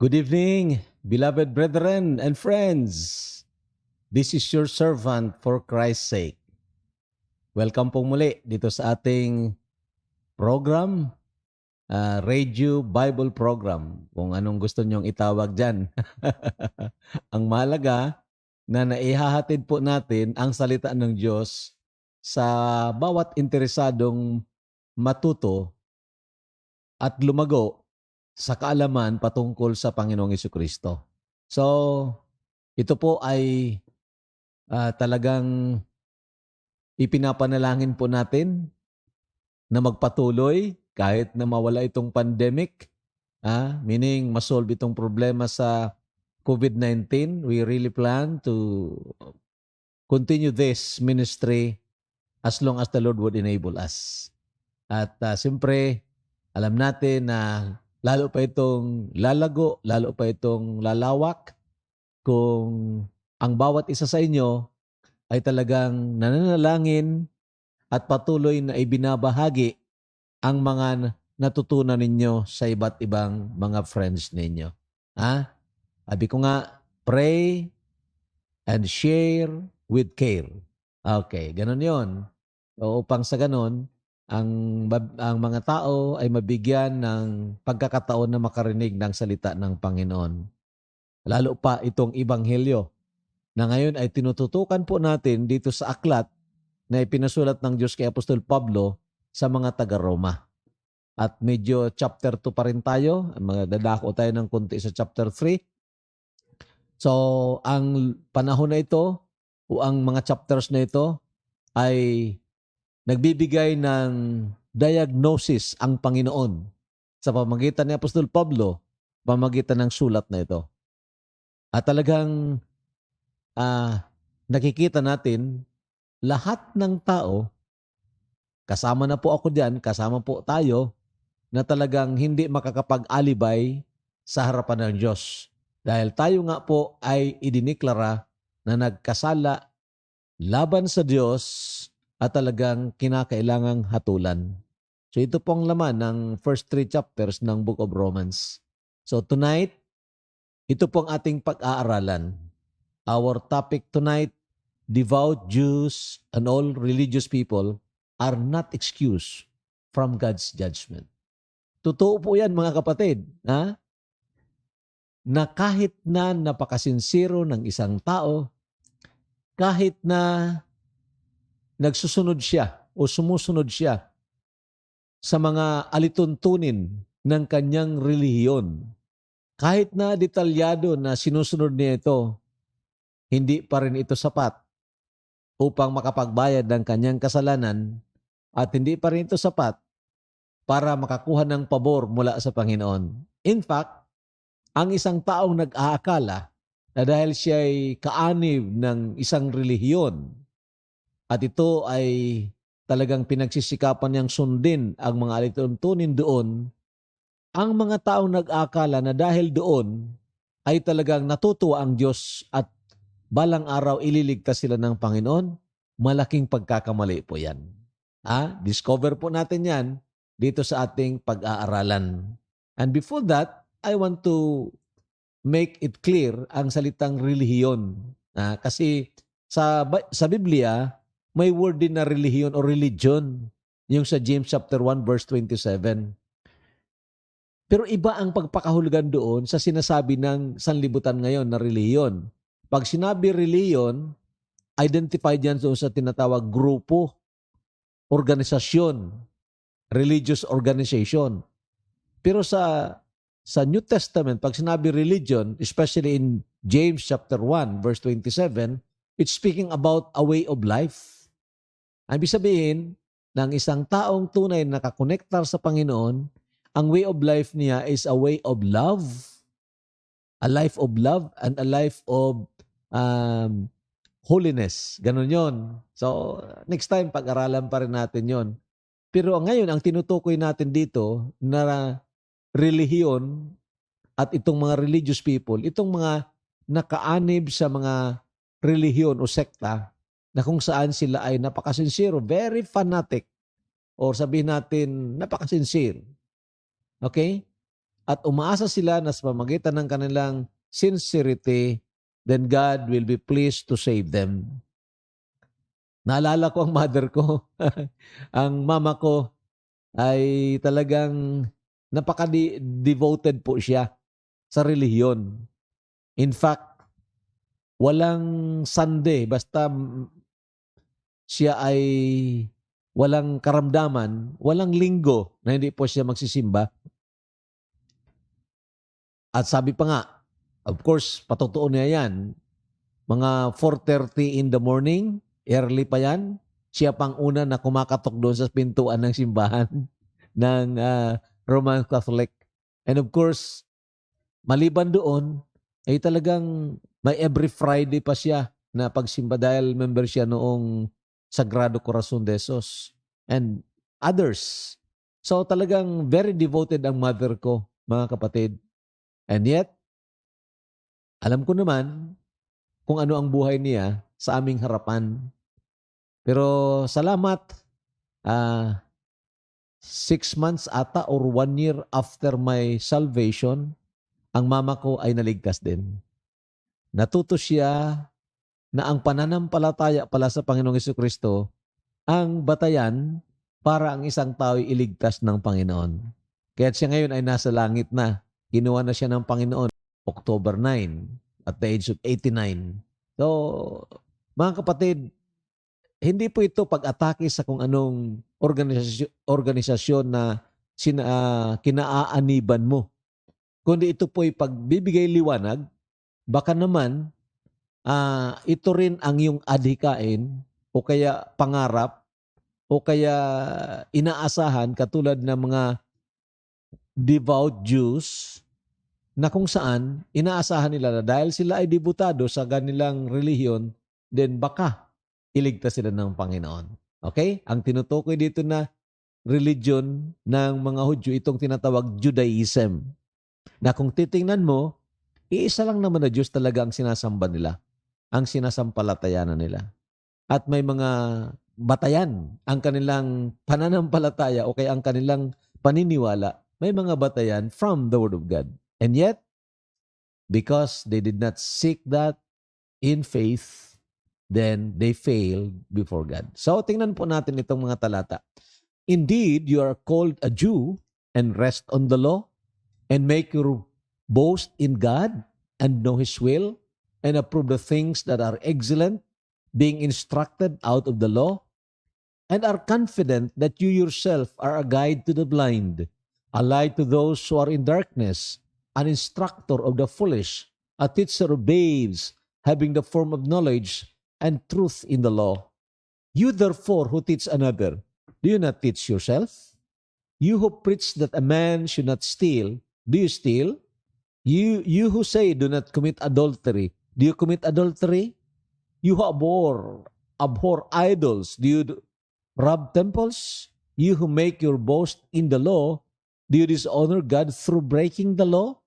Good evening, beloved brethren and friends. This is your servant for Christ's sake. Welcome po muli dito sa ating program, Radio Bible Program. Kung anong gusto nyong itawag dyan. Ang mahalaga na naihahatid po natin ang salita ng Diyos sa bawat interesadong matuto at lumago sa kaalaman patungkol sa Panginoong Jesucristo. So, ito po ay talagang ipinapanalangin po natin na magpatuloy kahit na mawala itong pandemic, meaning masolve itong problema sa COVID-19. We really plan to continue this ministry as long as the Lord would enable us. At siyempre, alam natin na lalo pa itong lalago, lalo pa itong lalawak kung ang bawat isa sa inyo ay talagang nananalangin at patuloy na ibinabahagi ang mga natutunan ninyo sa iba't ibang mga friends ninyo. Sabi ko nga, pray and share with care. Okay, ganun yon. So, upang sa ganun, ang mga tao ay mabigyan ng pagkakataon na makarinig ng salita ng Panginoon. Lalo pa itong Ebanghelyo na ngayon ay tinututukan po natin dito sa aklat na ipinasulat ng Diyos kay Apostol Pablo sa mga taga-Roma. At medyo chapter 2 pa rin tayo. Dadako tayo ng konti sa chapter 3. So, ang panahon na ito o ang mga chapters na ito ay nagbibigay ng diagnosis ang Panginoon sa pamamagitan ni Apostol Pablo, pamamagitan ng sulat na ito. At talagang nakikita natin lahat ng tao, kasama na po ako diyan, kasama po tayo, na talagang hindi makakapag-alibay sa harapan ng Diyos. Dahil tayo nga po ay idiniklara na nagkasala laban sa Diyos at talagang kinakailangang hatulan. So ito pong laman ng first 3 chapters ng Book of Romans. So tonight, ito pong ating pag-aaralan. Our topic tonight, devout Jews and all religious people are not excused from God's judgment. Totoo po yan mga kapatid. Na kahit na napakasinsiro ng isang tao, kahit na nagsusunod siya o sumusunod siya sa mga alituntunin ng kanyang relihiyon. Kahit na detalyado na sinusunod niya ito, hindi pa rin ito sapat upang makapagbayad ng kanyang kasalanan at hindi pa rin ito sapat para makakuha ng pabor mula sa Panginoon. In fact, ang isang taong nag-aakala na dahil siya ay kaanib ng isang relihiyon, at ito ay talagang pinagsisikapan niyang sundin ang mga alituntunin doon, ang mga taong nag-akala na dahil doon ay talagang natutuwa ang Diyos at balang araw ililigtas sila ng Panginoon, malaking pagkakamali po yan. Discover po natin yan dito sa ating pag-aaralan. And before that, I want to make it clear ang salitang relihiyon. Kasi sa Biblia, may word din na relihiyon o religion. Yung sa James chapter 1 verse 27. Pero iba ang pagpakahulugan doon sa sinasabi ng sanlibutan ngayon na relihiyon. Pag sinabi relihiyon, identified yan doon sa tinatawag grupo, organisasyon, religious organization. Pero sa New Testament, pag sinabi religion, especially in James chapter 1 verse 27, it's speaking about a way of life. Ibig sabihin, ng isang taong tunay na nakakonektar sa Panginoon, ang way of life niya is a way of love. A life of love and a life of holiness. Ganon yon. So, next time, pag-aralan pa rin natin yon. Pero ngayon, ang tinutukoy natin dito na relihiyon at itong mga religious people, itong mga nakaanib sa mga relihiyon o sekta, na kung saan sila ay napakasincere, very fanatic, or sabihin natin napakasincere. Okay? at umaasa sila na sa pamagitan ng kanilang sincerity, then God will be pleased to save them. Naalala ko ang mother ko. Ang mama ko ay talagang napaka-devoted po siya sa relihiyon. In fact, walang Sunday, basta siya ay walang karamdaman, walang linggo na hindi po siya magsisimba. At sabi pa nga, of course, patotoo niya yan, mga 4:30 in the morning, early pa yan, siya pang una na kumakatok doon sa pintuan ng simbahan ng Roman Catholic. And of course, maliban doon, ay talagang may every Friday pa siya na pagsimba dahil member siya noong Sagrado Corazon de Jesus and others. So talagang very devoted ang mother ko, mga kapatid. And yet, alam ko naman kung ano ang buhay niya sa aming harapan. Pero salamat, 6 months ata or 1 year after my salvation, ang mama ko ay naligtas din. Natuto siya na ang pananampalataya pala sa Panginoong Jesucristo ang batayan para ang isang tao ay iligtas ng Panginoon. Kaya siya ngayon ay nasa langit na. Ginawa na siya ng Panginoon October 9 at the age of 89. So, mga kapatid, hindi po ito pag-atake sa kung anong organisasyon na kinaaaniban mo. Kundi ito po ay pagbibigay liwanag, baka naman ito rin ang iyong adhikain o kaya pangarap o kaya inaasahan katulad ng mga devout Jews na kung saan inaasahan nila na dahil sila ay debutado sa kanilang relihiyon, then baka iligtas sila ng Panginoon. Okay? Ang tinutukoy dito na religion ng mga Hudyo, itong tinatawag Judaism. Na kung titingnan mo, iisa lang naman na Diyos talaga ang sinasamba nila, ang sinasampalatayanan nila. At may mga batayan ang kanilang pananampalataya o kaya ang kanilang paniniwala, may mga batayan from the Word of God. And yet, because they did not seek that in faith, then they failed before God. So, tingnan po natin itong mga talata. Indeed, you are called a Jew and rest on the law and make your boast in God and know His will and approve the things that are excellent, being instructed out of the law, and are confident that you yourself are a guide to the blind, a light to those who are in darkness, an instructor of the foolish, a teacher of babes, having the form of knowledge and truth in the law. You therefore who teach another, do you not teach yourself? You who preach that a man should not steal, do you steal? You who say do not commit adultery, do you commit adultery? You who abhor idols, do you rob temples? You who make your boast in the law, do you dishonor God through breaking the law?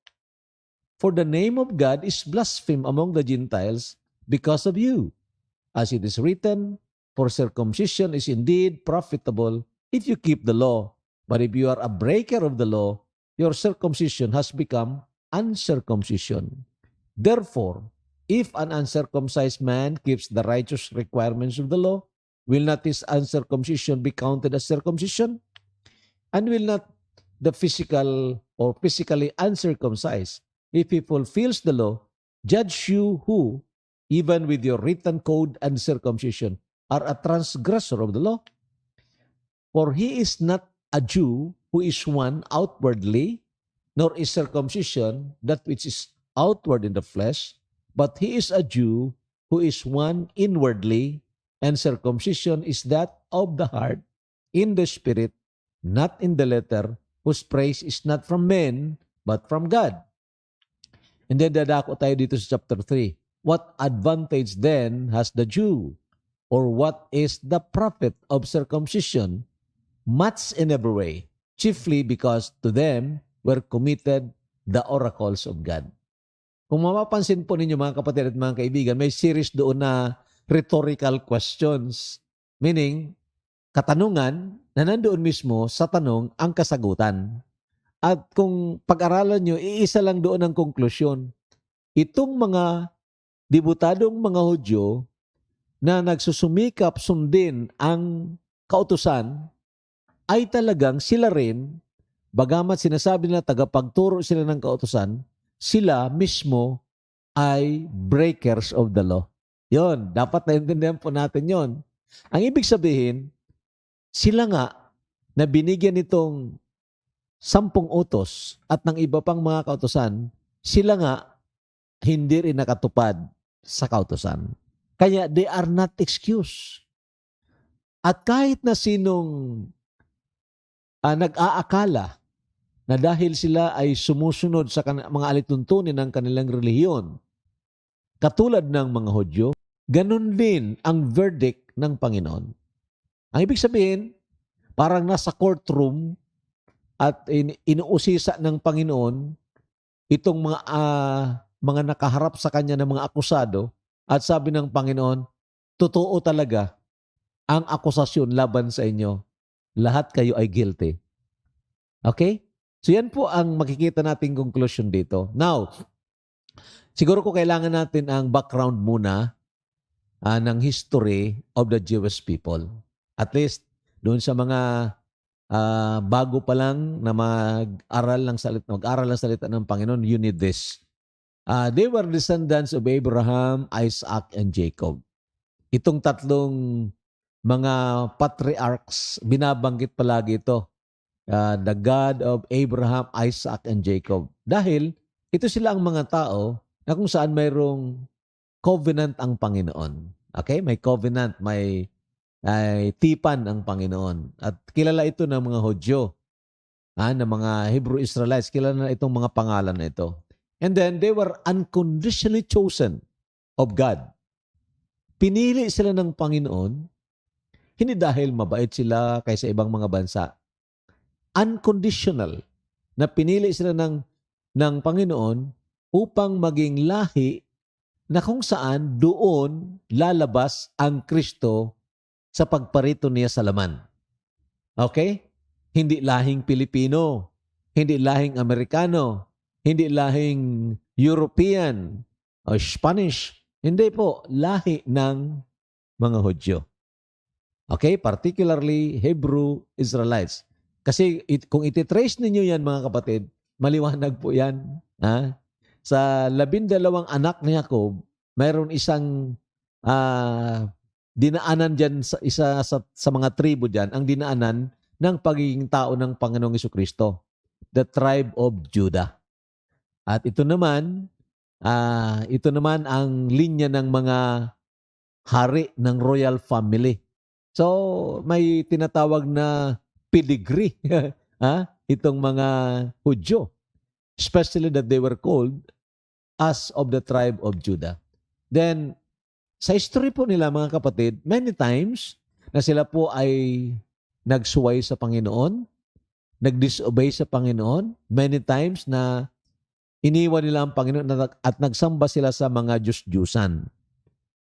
For the name of God is blasphemed among the Gentiles because of you. As it is written, for circumcision is indeed profitable if you keep the law. But if you are a breaker of the law, your circumcision has become uncircumcision. Therefore, if an uncircumcised man keeps the righteous requirements of the law, will not his uncircumcision be counted as circumcision? And will not the physical or physically uncircumcised, if he fulfills the law, judge you who, even with your written code and circumcision, are a transgressor of the law? For he is not a Jew who is one outwardly, nor is circumcision that which is outward in the flesh, but he is a Jew who is one inwardly, and circumcision is that of the heart, in the spirit, not in the letter, whose praise is not from men, but from God. And then dadako tayo dito sa chapter 3. What advantage then has the Jew? Or what is the profit of circumcision? Much in every way, chiefly because to them were committed the oracles of God. Kung mapapansin po ninyo mga kapatid at mga kaibigan, may series doon na rhetorical questions. Meaning, katanungan na nandoon mismo sa tanong ang kasagutan. At kung pag-aralan nyo, iisa lang doon ang konklusyon. Itong mga debutadong mga Hudyo na nagsusumikap sundin ang kautusan ay talagang sila rin, bagamat sinasabi nila tagapagturo sila ng kautusan, sila mismo ay breakers of the law. Yon, dapat naintindihan po natin yon. Ang ibig sabihin, sila nga na binigyan nitong 10 utos at ng iba pang mga kautusan, sila nga hindi rin nakatupad sa kautusan. Kaya they are not excused. At kahit na sinong nag-aakala na dahil sila ay sumusunod sa mga alituntunin ng kanilang relihiyon, katulad ng mga Hudyo, ganun din ang verdict ng Panginoon. Ang ibig sabihin, parang nasa courtroom at inuusisa ng Panginoon itong mga nakaharap sa kanya ng mga akusado at sabi ng Panginoon, totoo talaga ang akusasyon laban sa inyo. Lahat kayo ay guilty. Okay? So yan po ang makikita nating conclusion dito. Now, siguro ko kailangan natin ang background muna ng history of the Jewish people. At least, doon sa mga bago pa lang na mag-aral ng salita ng Panginoon, you need this. They were descendants of Abraham, Isaac, and Jacob. Itong tatlong mga patriarchs, binabanggit palagi ito. The God of Abraham, Isaac, and Jacob. Dahil ito sila ang mga tao na kung saan mayroong covenant ang Panginoon. Okay? May covenant, may tipan ang Panginoon. At kilala ito ng mga Hudyo, ng mga Hebrew Israelites. Kilala na itong mga pangalan na ito. And then, they were unconditionally chosen of God. Pinili sila ng Panginoon, hindi dahil mabait sila kaysa ibang mga bansa. Unconditional na pinili sila ng Panginoon upang maging lahi na kung saan doon lalabas ang Kristo sa pagparito niya sa laman. Okay? Hindi lahing Pilipino, hindi lahing Amerikano, hindi lahing European o Spanish. Hindi po, lahi ng mga Hudyo. Okay? Particularly Hebrew Israelites. Kasi kung ititrace ninyo yan mga kapatid, maliwanag po yan. Sa 12 anak ni Jacob, mayroon isang dinaanan dyan isa sa mga tribo dyan, ang dinaanan ng pagiging tao ng Panginoong Jesucristo, the tribe of Judah. At ito naman ang linya ng mga hari ng royal family. So, may tinatawag na pedigree itong mga Hudyo, especially that they were called as of the tribe of Judah. Then, sa history po nila mga kapatid, many times na sila po ay nagsuway sa Panginoon, nag-disobey sa Panginoon, many times na iniwan nila ang Panginoon at nagsamba sila sa mga Diyos-Diyusan.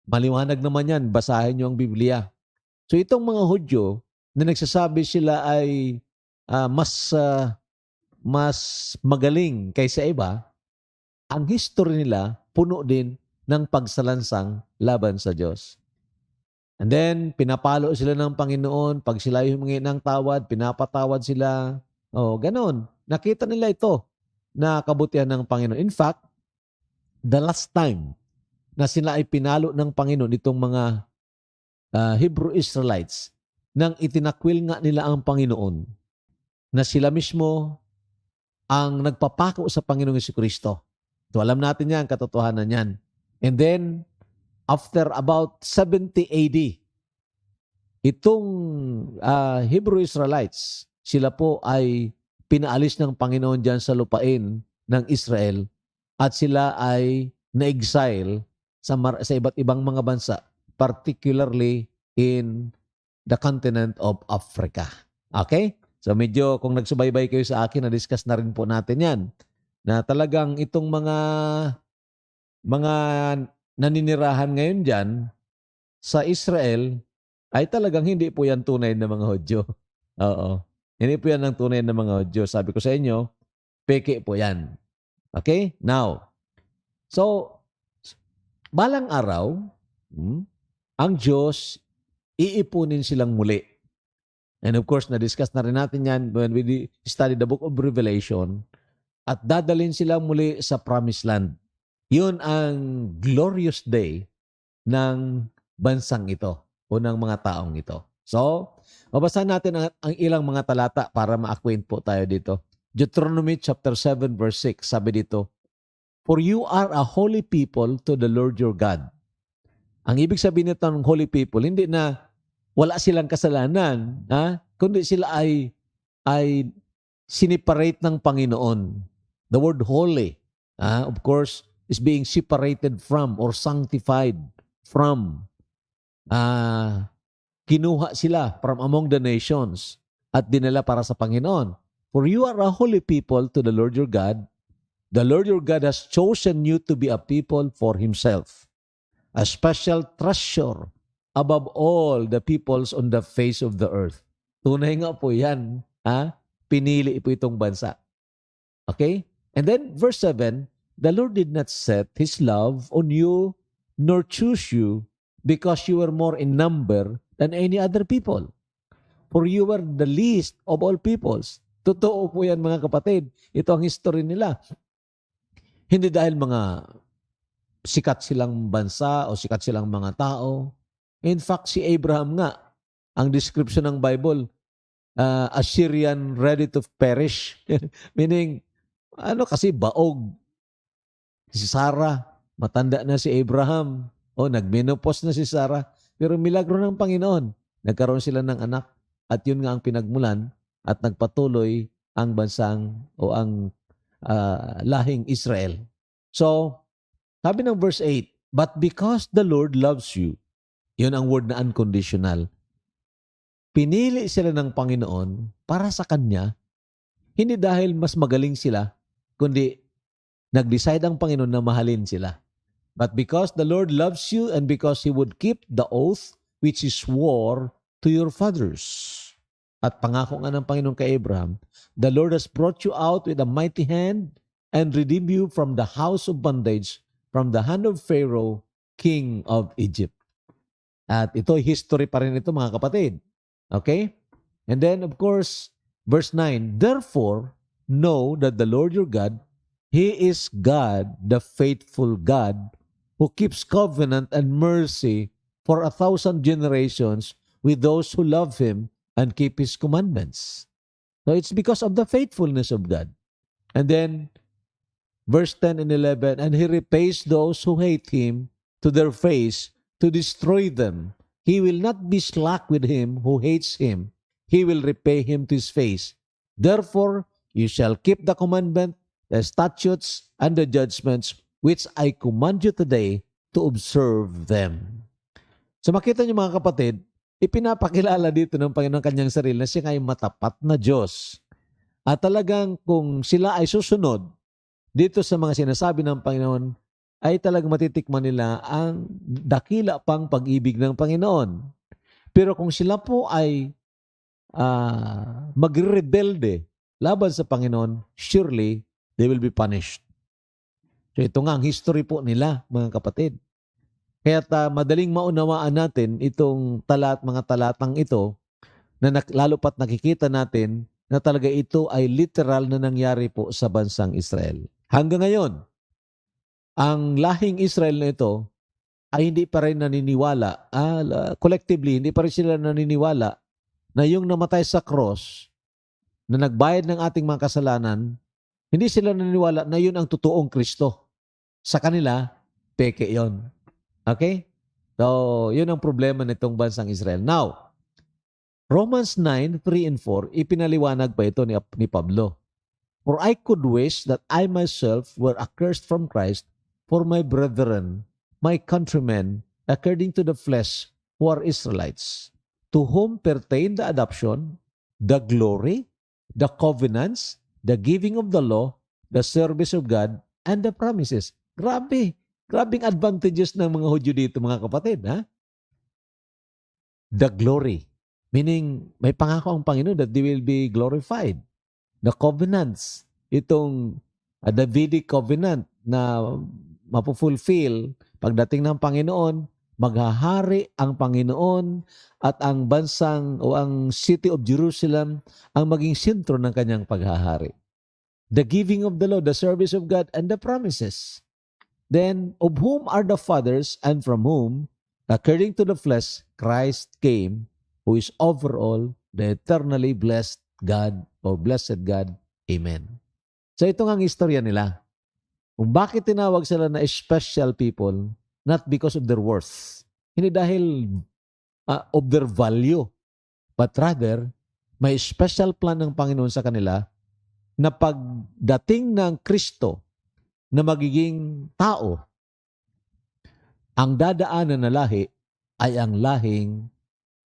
Maliwanag naman yan, basahin nyo ang Biblia. So itong mga Hudyo na nagsasabi sila ay mas magaling kaysa iba, ang history nila puno din ng pagsalansang laban sa Diyos. And then, pinapalo sila ng Panginoon. Pag sila humingi ng tawad, pinapatawad sila. Ganon. Nakita nila ito na kabutihan ng Panginoon. In fact, the last time na sila ay pinalo ng Panginoon, itong mga Hebrew Israelites, nang itinakwil nga nila ang Panginoon, na sila mismo ang nagpapako sa Panginoong Jesucristo. So, alam natin yan, katotohanan yan. And then, after about 70 AD, itong Hebrew Israelites, sila po ay pinaalis ng Panginoon dyan sa lupain ng Israel at sila ay na-exile sa iba't ibang mga bansa, particularly in the continent of Africa. Okay? So medyo kung nagsubaybay kayo sa akin, na-discuss na rin po natin yan, na talagang itong mga naninirahan ngayon dyan sa Israel ay talagang hindi po yan tunay na mga Hudyo. Oo. Hindi po yan ang tunay na mga Hudyo. Sabi ko sa inyo, Peke po yan. Okay? Now, so, balang araw, ang Diyos, iipunin silang muli. And of course, na-discuss na rin natin yan when we study the book of Revelation, at dadalhin sila muli sa Promised Land. Yun ang glorious day ng bansang ito o ng mga taong ito. So, mabasahin natin ang ilang mga talata para ma-acquaint po tayo dito. Deuteronomy chapter 7 verse 6, sabi dito, "For you are a holy people to the Lord your God." Ang ibig sabihin nito ng holy people, hindi na wala silang kasalanan, kundi sila ay siniparate ng Panginoon. The word holy, of course, is being separated from or sanctified from. Kinuha sila from among the nations at dinala para sa Panginoon. For you are a holy people to the Lord your God. The Lord your God has chosen you to be a people for Himself, a special treasure above all the peoples on the face of the earth. Tunay nga po yan. Pinili po itong bansa. Okay? And then verse 7, the Lord did not set His love on you nor choose you because you were more in number than any other people. For you were the least of all peoples. Totoo po yan mga kapatid. Ito ang history nila. Hindi dahil mga sikat silang bansa o sikat silang mga tao. In fact, si Abraham nga, ang description ng Bible, Assyrian ready to perish. Meaning, kasi baog. Si Sarah, matanda na si Abraham. Nagmenopause na si Sarah. Pero milagro ng Panginoon. Nagkaroon sila ng anak. At yun nga ang pinagmulan at nagpatuloy ang bansang o ang lahing Israel. So, sabi ng verse 8, but because the Lord loves you, yun ang word na unconditional. Pinili sila ng Panginoon para sa Kanya, hindi dahil mas magaling sila, kundi nag-decide ang Panginoon na mahalin sila. But because the Lord loves you and because He would keep the oath which He swore to your fathers. At pangako nga ng Panginoon kay Abraham, the Lord has brought you out with a mighty hand and redeemed you from the house of bondage, from the hand of Pharaoh, king of Egypt. At ito, history pa rin ito mga kapatid. Okay? And then, of course, verse 9, therefore, know that the Lord your God, He is God, the faithful God, who keeps covenant and mercy for 1,000 generations with those who love Him and keep His commandments. So it's because of the faithfulness of God. And then, verse 10 and 11, and He repays those who hate Him to their face to destroy them. He will not be slack with him who hates Him. He will repay him to his face. Therefore, you shall keep the commandment, the statutes, and the judgments which I command you today to observe them. So makita niyo mga kapatid, ipinapakilala dito ng Panginoon kanyang sarili na siya ay matapat na Diyos. At talagang kung sila ay susunod dito sa mga sinasabi ng Panginoon, ay talagang matitikman nila ang dakila pang pag-ibig ng Panginoon. Pero kung sila po ay magrebelde laban sa Panginoon, surely they will be punished. So ito nga ang history po nila, mga kapatid. Kaya madaling maunawaan natin itong mga talatang ito na lalo pat nakikita natin na talaga ito ay literal na nangyari po sa bansang Israel. Hanggang ngayon, ang lahing Israel na ito ay hindi pa rin naniniwala, collectively, hindi pa rin sila naniniwala na yung namatay sa cross, na nagbayad ng ating mga kasalanan, hindi sila naniniwala na yun ang totoong Kristo. Sa kanila, peke yon. Okay? So, yun ang problema nitong bansang Israel. Now, Romans 9, 3 and 4, ipinaliwanag pa ito ni Pablo. For I could wish that I myself were accursed from Christ for my brethren, my countrymen, according to the flesh, who are Israelites, to whom pertain the adoption, the glory, the covenants, the giving of the law, the service of God, and the promises. Grabe. Grabing advantages ng mga Hudyo dito, mga kapatid. The glory. Meaning, may pangako ang Panginoon that they will be glorified. The covenants. itong Davidic covenant na mapufulfill pagdating ng Panginoon, maghahari ang Panginoon at ang bansang o ang city of Jerusalem ang maging sentro ng kanyang paghahari. The giving of the law, the service of God, and the promises. Then, of whom are the fathers, and from whom, according to the flesh, Christ came, who is over all, the eternally blessed God, or blessed God. Amen. So ito nga ang istorya nila. Kung bakit tinawag sila na special people, not because of their worth. Hindi dahil of their value, but rather, may special plan ng Panginoon sa kanila na pagdating ng Kristo na magiging tao, ang dadaanan na lahi ay ang lahing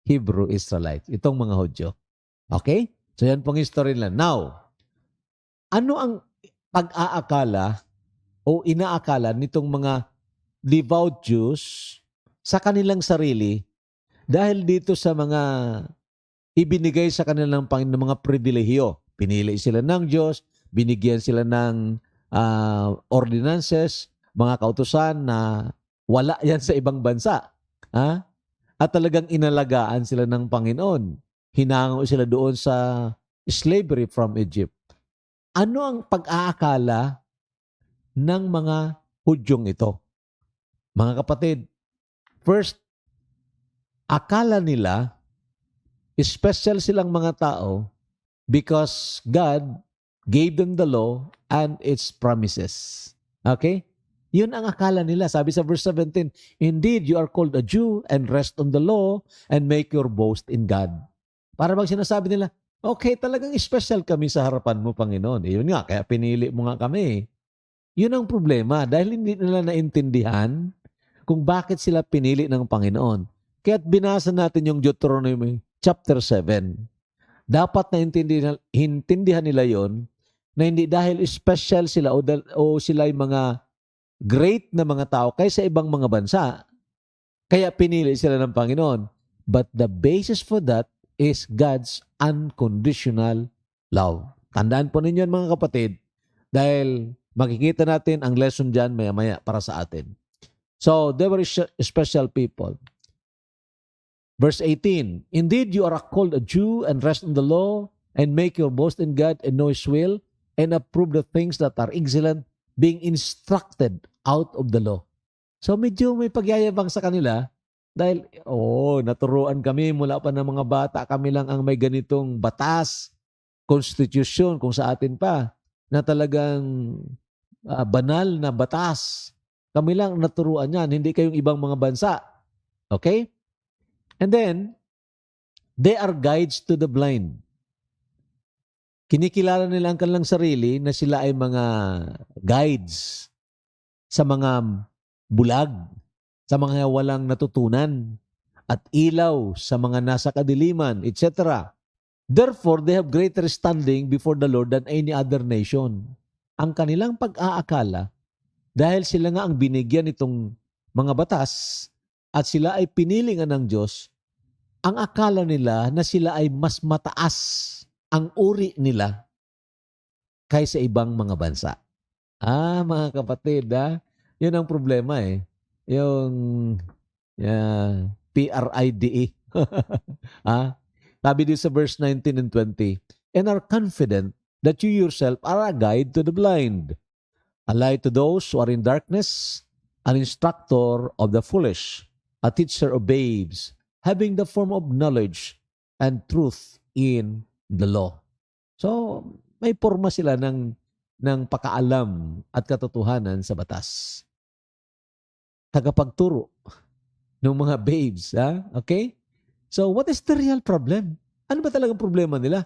Hebrew Israelites, itong mga Hudyo. Okay? So yan pong history nila. Now, ano ang pag-aakala o inaakala nitong mga devout Jews sa kanilang sarili dahil dito sa mga ibinigay sa kanilang Panginoon mga pribilehiyo? Pinili sila ng Diyos, binigyan sila ng ordinances, mga kautusan na wala yan sa ibang bansa. Ha? At talagang inalagaan sila ng Panginoon. Hinango sila doon sa slavery from Egypt. Ano ang pag-aakala ng mga Hudyong ito? Mga kapatid, first, akala nila special silang mga tao because God gave them the law and its promises. Okay? Yun ang akala nila. Sabi sa verse 17, indeed, you are called a Jew and rest on the law and make your boast in God. Para bang sinasabi nila, okay, talagang special kami sa harapan mo, Panginoon. Yun nga, kaya pinili mo nga kami. Yun ang problema. Dahil hindi nila naintindihan kung bakit sila pinili ng Panginoon. Kaya't binasa natin yung Deuteronomy chapter 7. Dapat naintindihan nila yon na hindi dahil special sila o sila ay mga great na mga tao kaysa ibang mga bansa, kaya pinili sila ng Panginoon. But the basis for that is God's unconditional love. Tandaan po ninyo mga kapatid, dahil makikita natin ang lesson dyan maya-maya para sa atin. So, they were special people. Verse 18, indeed, you are called a Jew and rest in the law and make your boast in God and know His will and approve the things that are excellent, being instructed out of the law. So medyo may pagyayabang sa kanila dahil, naturuan kami mula pa ng mga bata. Kami lang ang may ganitong batas, constitution kung sa atin pa, na talagang banal na batas. Kami lang naturuan yan, hindi kayong ibang mga bansa. Okay? And then, they are guides to the blind. Kinikilala nila ang kanilang sarili na sila ay mga guides sa mga bulag, sa mga walang natutunan, at ilaw sa mga nasa kadiliman, etc. Therefore, they have greater standing before the Lord than any other nation. Ang kanilang pag-aakala, dahil sila nga ang binigyan itong mga batas at sila ay pinilingan ng Diyos, ang akala nila na sila ay mas mataas ang uri nila kaysa ibang mga bansa. Mga kapatid, yun ang problema eh. Yung PRIDE. Sabi din sa verse 19 and 20, and are confident that you yourself are a guide to the blind, a light to those who are in darkness, an instructor of the foolish, a teacher of babes, having the form of knowledge and truth in the law. So, may porma sila ng pakaalam at katotohanan sa batas. Tagapagturo ng mga babes. Okay? So, what is the real problem? Ano ba talagang problema nila?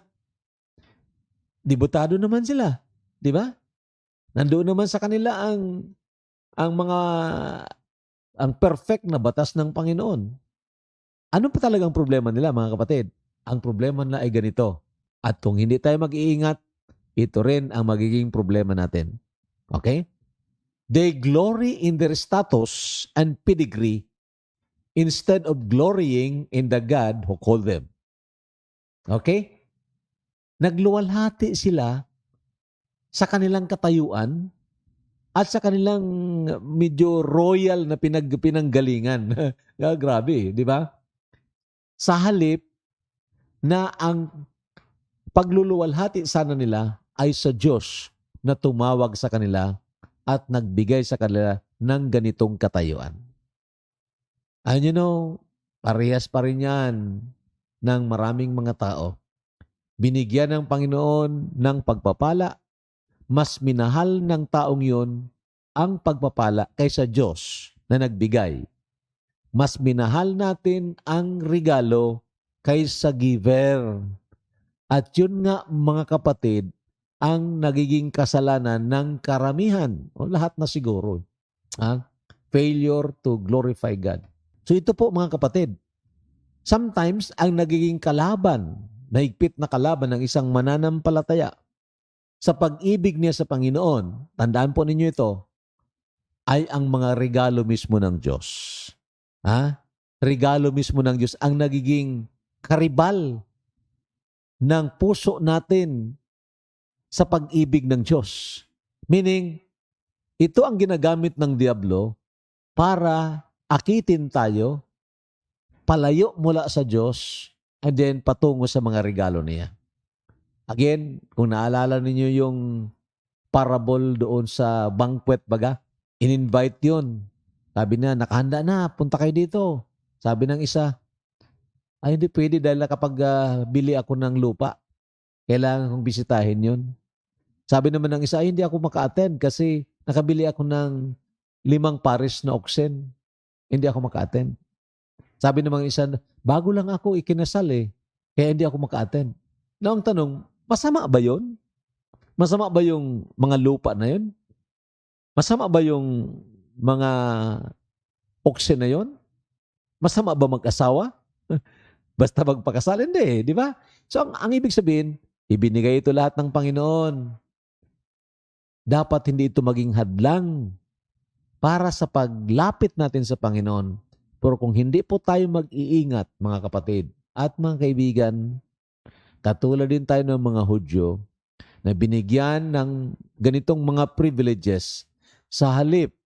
Dibutado naman sila. Di ba? Nandoon naman sa kanila ang perfect na batas ng Panginoon. Ano pa talagang problema nila, mga kapatid? Ang problema nila ay ganito. At kung hindi tayo mag-iingat, ito rin ang magiging problema natin. Okay? They glory in their status and pedigree instead of glorying in the God who called them. Okay? Nagluwalhati sila sa kanilang katayuan at sa kanilang medyo royal na pinanggalingan. Grabe, di ba? Sa halip na ang pagluluwalhati sana nila ay sa Diyos na tumawag sa kanila at nagbigay sa kanila ng ganitong katayuan. And you know, parehas pa rin yan ng maraming mga tao. Binigyan ng Panginoon ng pagpapala, mas minahal ng taong yun ang pagpapala kaysa Diyos na nagbigay. Mas minahal natin ang regalo kaysa giver. At yun nga mga kapatid, ang nagiging kasalanan ng karamihan o lahat na siguro. Failure to glorify God. So ito po mga kapatid, sometimes ang nagiging kalaban, mahigpit na kalaban ng isang mananampalataya sa pag-ibig niya sa Panginoon, tandaan po ninyo ito, ay ang mga regalo mismo ng Diyos. Regalo mismo ng Diyos ang nagiging karibal ng puso natin sa pag-ibig ng Diyos. Meaning, ito ang ginagamit ng diablo para akitin tayo, palayo mula sa Diyos, and then patungo sa mga regalo niya. Again, kung naalala ninyo yung parable doon sa banquet baga, in-invite yun. Sabi na, nakahanda na, punta kayo dito. Sabi ng isa, ay hindi pwede dahil kapag bili ako ng lupa, kailangan kong bisitahin yun. Sabi naman ng isa, ay hindi ako maka-attend kasi nakabili ako ng 5 pares na oxen. Hindi ako maka-attend. Sabi naman ng isa, bago lang ako ikinasal kaya hindi ako maka-attend. Na ang tanong, masama ba yun? Masama ba yung mga lupa na yun? Masama ba yung mga oxen na yun? Masama ba mag-asawa? Basta magpakasal? Hindi, di ba? So, ang ibig sabihin, ibinigay ito lahat ng Panginoon. Dapat hindi ito maging hadlang para sa paglapit natin sa Panginoon. Pero kung hindi po tayo mag-iingat, mga kapatid at mga kaibigan, katulad din tayo ng mga Hudyo na binigyan ng ganitong mga privileges sa halip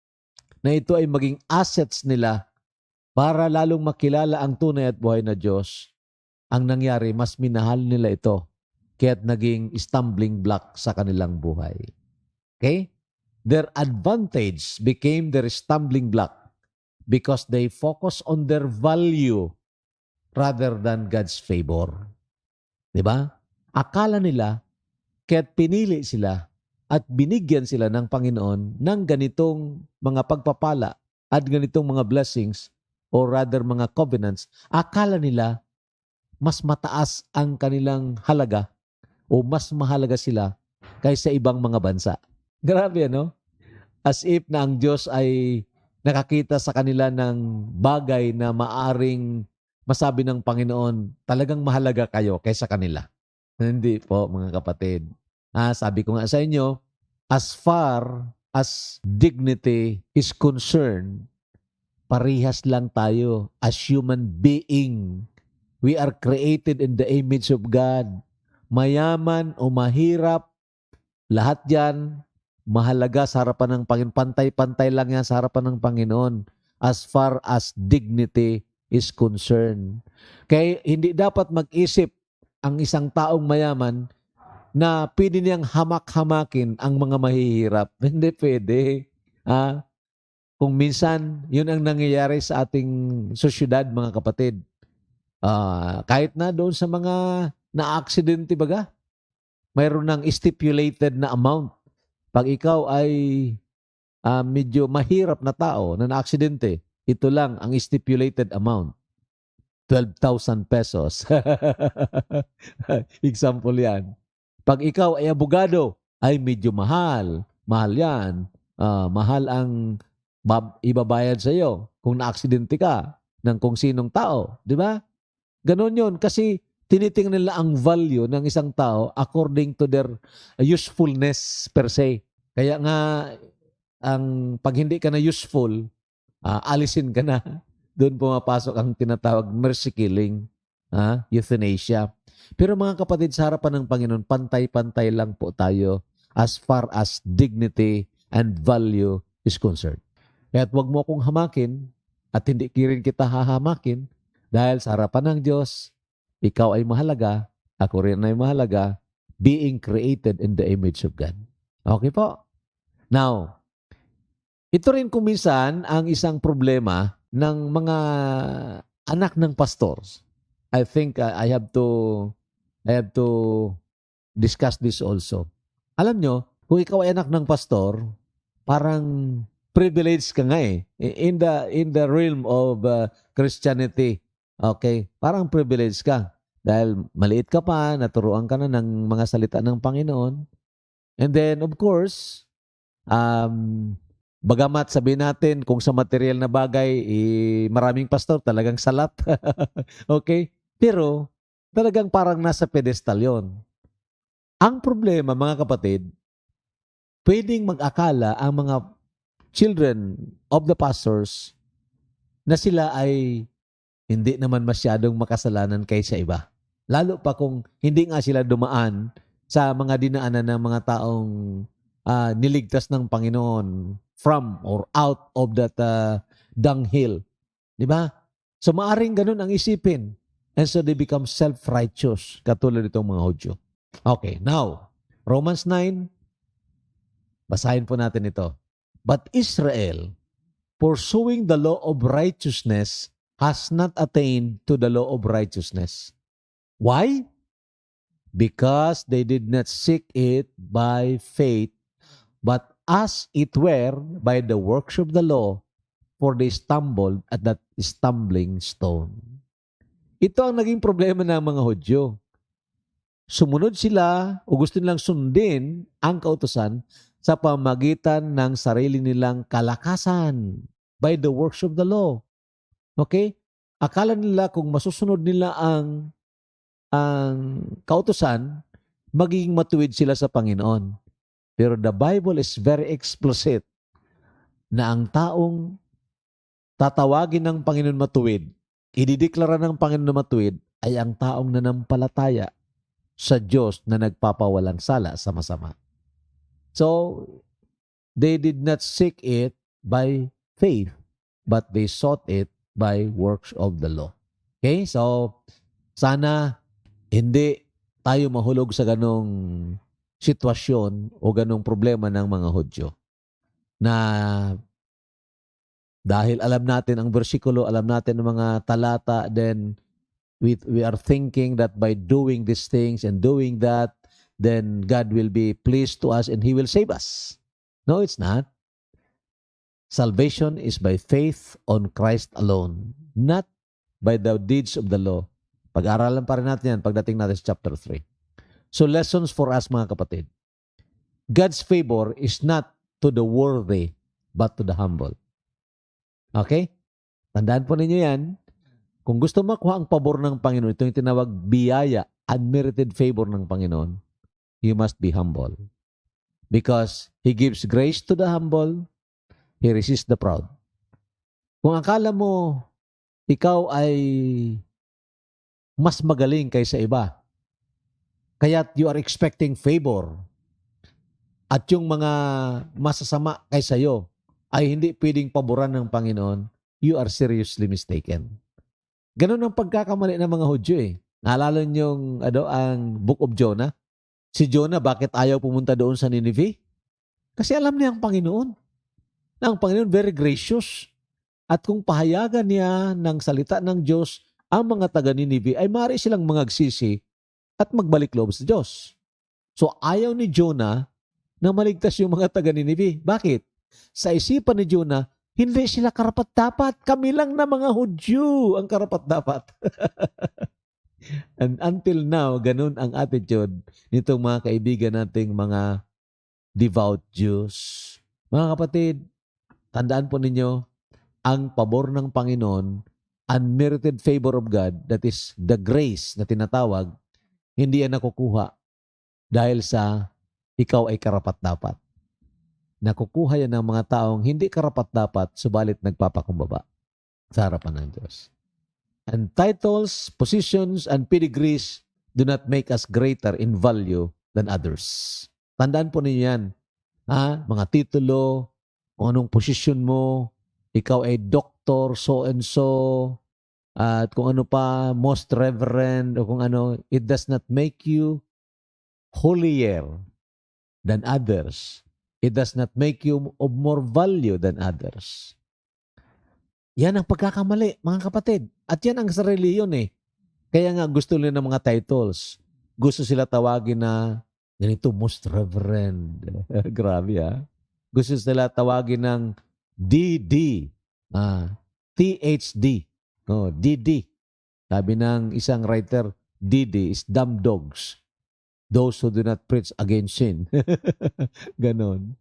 na ito ay maging assets nila para lalong makilala ang tunay at buhay na Diyos, ang nangyari, mas minahal nila ito kaya't naging stumbling block sa kanilang buhay. Okay? Their advantage became their stumbling block because they focus on their value rather than God's favor. Diba? Akala nila, kaya't pinili sila at binigyan sila ng Panginoon ng ganitong mga pagpapala at ganitong mga blessings or rather mga covenants. Akala nila, mas mataas ang kanilang halaga o mas mahalaga sila kaysa ibang mga bansa. Grabe, no? As if na ang Diyos ay nakakita sa kanila ng bagay na maaring masabi ng Panginoon, talagang mahalaga kayo kaysa kanila. Hindi po, mga kapatid. Sabi ko nga sa inyo, as far as dignity is concerned, parihas lang tayo as human being. We are created in the image of God. Mayaman o mahirap, lahat yan, mahalaga sa harapan ng Panginoon. Pantay-pantay lang yan sa harapan ng Panginoon as far as dignity is concerned. Kaya hindi dapat mag-isip ang isang taong mayaman na pwede niyang hamak-hamakin ang mga mahihirap. Hindi pwede. Kung minsan, yun ang nangyayari sa ating sosyedad, mga kapatid. Kahit na doon sa mga na-aksidente baga, mayroon ng stipulated na amount. Pag ikaw ay medyo mahirap na tao na na-aksidente, ito lang ang stipulated amount. 12,000 pesos. Example yan. Pag ikaw ay abogado, ay medyo mahal. Mahal yan. Mahal ang ibabayad sa iyo kung na-aksidente ka ng kung sinong tao. Di ba? Ganon yun. Kasi tinitingnan nila ang value ng isang tao according to their usefulness per se. Kaya nga, pag hindi ka na useful, alisin ka na. Doon pumapasok ang tinatawag mercy killing, euthanasia. Pero mga kapatid, sa harapan ng Panginoon, pantay-pantay lang po tayo as far as dignity and value is concerned. Kaya't huwag mo akong hamakin at hindi rin kita hahamakin dahil sa harapan ng Diyos, ikaw ay mahalaga, ako rin ay mahalaga, being created in the image of God. Okay po? Now, ito rin kung minsan ang isang problema ng mga anak ng pastors. I think I have to discuss this also. Alam nyo, kung ikaw ay anak ng pastor, parang privilege ka nga eh. In the realm of Christianity. Okay? Parang privilege ka. Dahil maliit ka pa, naturuan ka na ng mga salita ng Panginoon. And then, of course, bagamat sabihin natin kung sa material na bagay, maraming pastor talagang salat. Okay? Pero, talagang parang nasa pedestal yon. Ang problema, mga kapatid, pwedeng mag-akala ang mga children of the pastors na sila ay hindi naman masyadong makasalanan kaysa iba. Lalo pa kung hindi nga sila dumaan sa mga dinaanan ng mga taong niligtas ng Panginoon from or out of that dunghill. Di ba? So maaring ganun ang isipin. And so they become self-righteous, katulad itong mga Hudyo. Okay, now, Romans 9, basahin po natin ito. But Israel, pursuing the law of righteousness, has not attained to the law of righteousness. Why? Because they did not seek it by faith, but as it were by the works of the law, for they stumbled at that stumbling stone. Ito ang naging problema ng mga Hudyo. Sumunod sila o gusto nilang sundin ang kautusan sa pamagitan ng sarili nilang kalakasan by the works of the law. Okay? Akala nila kung masusunod nila ang kautusan, magiging matuwid sila sa Panginoon. Pero the Bible is very explicit na ang taong tatawagin ng Panginoon matuwid, idideklara ng Panginoon na matuwid, ay ang taong nanampalataya sa Diyos na nagpapawalang sala sa masama. So, they did not seek it by faith, but they sought it by works of the law. Okay? So, sana hindi tayo mahulog sa ganong sitwasyon o ganong problema ng mga Hudyo. Na dahil alam natin ang bersikulo, alam natin ang mga talata, then we are thinking that by doing these things and doing that, then God will be pleased to us and He will save us. No, it's not. Salvation is by faith on Christ alone, not by the deeds of the law. Pag-aralan pa rin natin yan pagdating natin sa chapter 3. So lessons for us, mga kapatid. God's favor is not to the worthy, but to the humble. Okay? Tandaan po ninyo yan. Kung gusto makuha ang pabor ng Panginoon, ito yung tinawag biyaya, unmerited favor ng Panginoon, you must be humble. Because He gives grace to the humble, He resists the proud. Kung akala mo, ikaw ay mas magaling kaysa iba, kaya't you are expecting favor, at yung mga masasama kaysa iyo ay hindi pwedeng paboran ng Panginoon, you are seriously mistaken. Ganun ang pagkakamali ng mga Hudyo eh. Naalala niyo ang Book of Jonah? Si Jonah, bakit ayaw pumunta doon sa Nineveh? Kasi alam niya ang Panginoon. Na ang Panginoon very gracious. At kung pahayagan niya ng salita ng Diyos, ang mga taga Nineveh ay maaari silang mangagsisi at magbalik loob sa Diyos. So ayaw ni Jonah na maligtas yung mga taga Nineveh. Bakit? Sa isipan ni Jonah, hindi sila karapat-dapat. Kami lang na mga Hudyo ang karapat-dapat. And until now, ganun ang attitude nitong mga kaibigan nating mga devout Jews. Mga kapatid, tandaan po ninyo, ang pabor ng Panginoon, unmerited favor of God, that is the grace na tinatawag, hindi yan nakukuha dahil sa ikaw ay karapat-dapat. Nakukuha yan ng mga taong hindi karapat-dapat, subalit nagpapakumbaba sa harapan ng Diyos. And titles, positions, and pedigrees do not make us greater in value than others. Tandaan po ninyo yan. Mga titulo, kung anong posisyon mo, ikaw ay doctor, so and so, at kung ano pa, most reverend, o kung ano, it does not make you holier than others. It does not make you of more value than others. Yan ang pagkakamali, mga kapatid. At yan ang sa reliyon eh. Kaya nga gusto nila ng mga titles. Gusto sila tawagin na ganito, most reverend. Grabe Gusto sila tawagin ng DD. THD. DD. Sabi ng isang writer, DD is dumb dogs. Those who do not preach against sin. Ganon.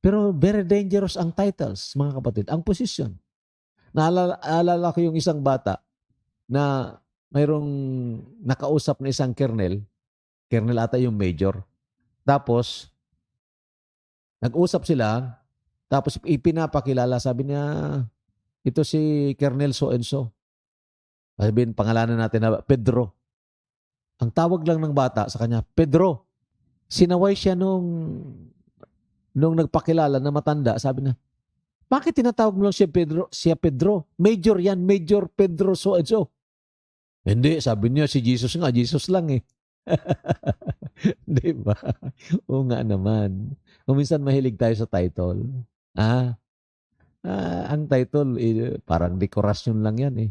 Pero very dangerous ang titles, mga kapatid. Ang position. Naalala ko yung isang bata na mayroong nakausap na isang kernel ata yung major. Tapos, nag-usap sila, tapos ipinapakilala, sabi niya, ito si Colonel so and so. Sabihin, pangalanan natin na Pedro. Ang tawag lang ng bata sa kanya, Pedro. Sinaway siya nung nagpakilala na matanda. Sabi na, bakit tinatawag mo lang siya Pedro? Major yan, Major Pedro so and so. Hindi, sabi niya, si Jesus nga, Jesus lang eh. Di ba? Oo nga naman. Kung minsan mahilig tayo sa title. Ang title, parang dekorasyon lang yan eh.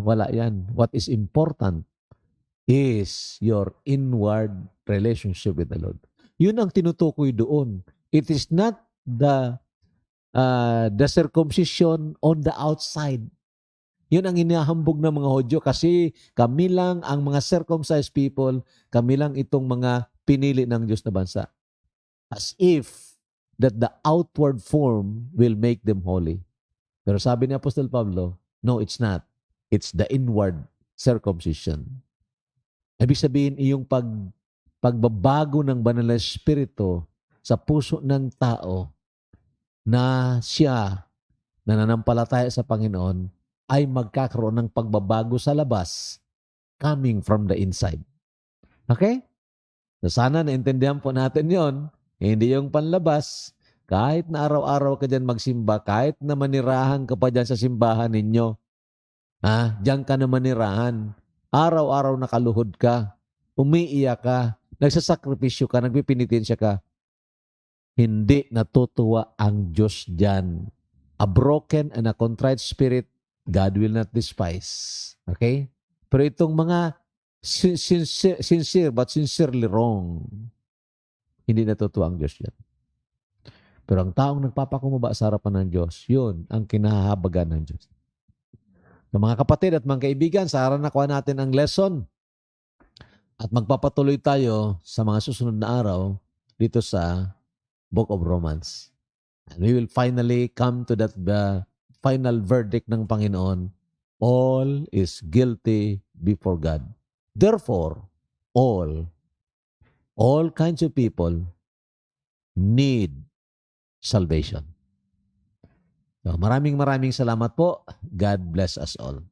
Wala yan. What is important is your inward relationship with the Lord. Yun ang tinutukoy doon. It is not the circumcision on the outside. Yun ang inahambog ng mga Hudyo kasi kami lang ang mga circumcised people, kami lang itong mga pinili ng Diyos na bansa. As if that the outward form will make them holy. Pero sabi ni Apostol Pablo, no, it's not. It's the inward circumcision. Ibig sabihin, iyong pagbabago ng banal na espiritu sa puso ng tao na siya nananampalataya sa Panginoon ay magkakaroon ng pagbabago sa labas coming from the inside. Okay? So sana naintindihan po natin yon. Hindi yung panlabas. Kahit na araw-araw ka dyan magsimba, kahit na manirahan ka pa dyan sa simbahan ninyo, dyan ka na manirahan. Araw-araw nakaluhod ka, umiiyak ka, nagsasakripisyo ka, nagpipinitensya ka. Hindi natutuwa ang Diyos dyan. A broken and a contrite spirit, God will not despise. Okay? Pero itong mga sincere but sincerely wrong, hindi natutuwa ang Diyos yan. Pero ang taong nagpapakumbaba sa harapan ng Diyos, yun ang kinahahabagan ng Diyos. So, mga kapatid at mga kaibigan, sa araw nakuha natin ang lesson at magpapatuloy tayo sa mga susunod na araw dito sa Book of Romans. And we will finally come to that final verdict ng Panginoon. All is guilty before God. Therefore, all kinds of people need salvation. So, maraming salamat po. God bless us all.